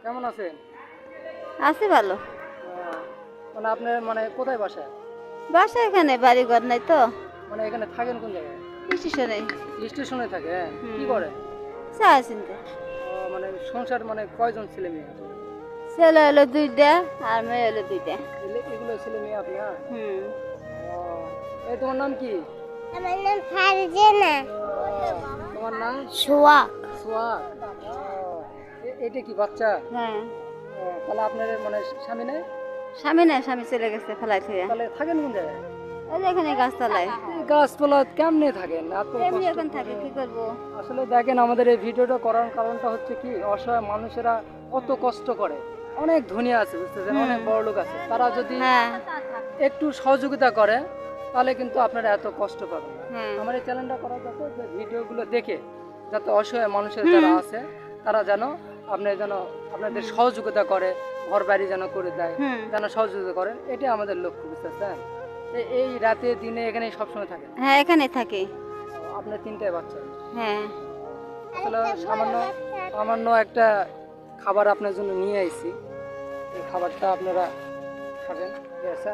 কেমন আছেন? আছি ভালো। মানে আপনার মানে কোথায় বাসা? বাসা এখানে, বাড়ি ঘর নাই তো। মানে এখানে থাকেন কোন জায়গায়? স্টেশনে। স্টেশনে থাকেন? কি হুম। করেন? চা চিনতে। মানে সংসার মানে কয়জন ছেলে মেয়ে? ছেলে হলো 2টা আর মেয়ে হলো 2টা। এগুলো ছেলে মেয়ে আপনার? হুম। ও, এই তোমার নাম কি? আমার নাম ফারজানা। তোমার নাম? সোয়াক। সোহাগ। এটা কি বাচ্চা? হ্যাঁ। তাহলে আপনার মানে স্বামী নেই? স্বামী নাই, স্বামী চলে গেছে ফেলাই থেকে। তাহলে থাকেন কোন জায়গায়? ওই যে এখানে গাছতলায়। এই গাছপালা কেমনে থাকেন এত এমনি কষ্ট এখন করে? থাকে, কি করবো? আসলে দেখেন আমাদের এই ভিডিওটা করার কারণটা হচ্ছে কি অসহায় মানুষেরা কত কষ্ট করে। অনেক ধনী আছে বুঝতেছেন, হুম। অনেক বড় লোক আছে, তারা যদি হ্যাঁ। একটু সহযোগিতা করে তাহলে কিন্তু আপনারা এত কষ্ট পাবেন না। হ্যাঁ। আমার এই চ্যানেলটা করা যাতে যে ভিডিওগুলো দেখে যাতে অসহায় মানুষের হুম। যারা আছে তারা যেন আপনাদের সহযোগিতা করে, ঘর বাড়ি যেন করে দেয়, হুম। যেন সহযোগিতা করেন, এটাই আমাদের লক্ষ্য বুঝতেছেন। এই রাতে দিনে এখানে সবসময় থাকেন? হ্যাঁ, এখানে থাকি। আপনার 3টায় বাচ্চা? হ্যাঁ। আসলে সামান্য সামান্য একটা খাবার আপনার জন্য নিয়ে আইছি, এই খাবারটা আপনারা খাবেন, ঠিক আছে?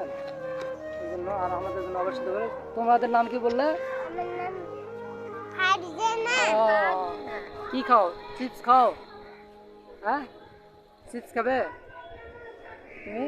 এই জন্য আর আমাদের জন্য অবশ্যই দেবেন। তোমাদের নাম কি বললে? আমার নাম ফারজানা। ও, কি খাও? চিপস খাও? হ্যাঁ, চিপস খাবে তুমি?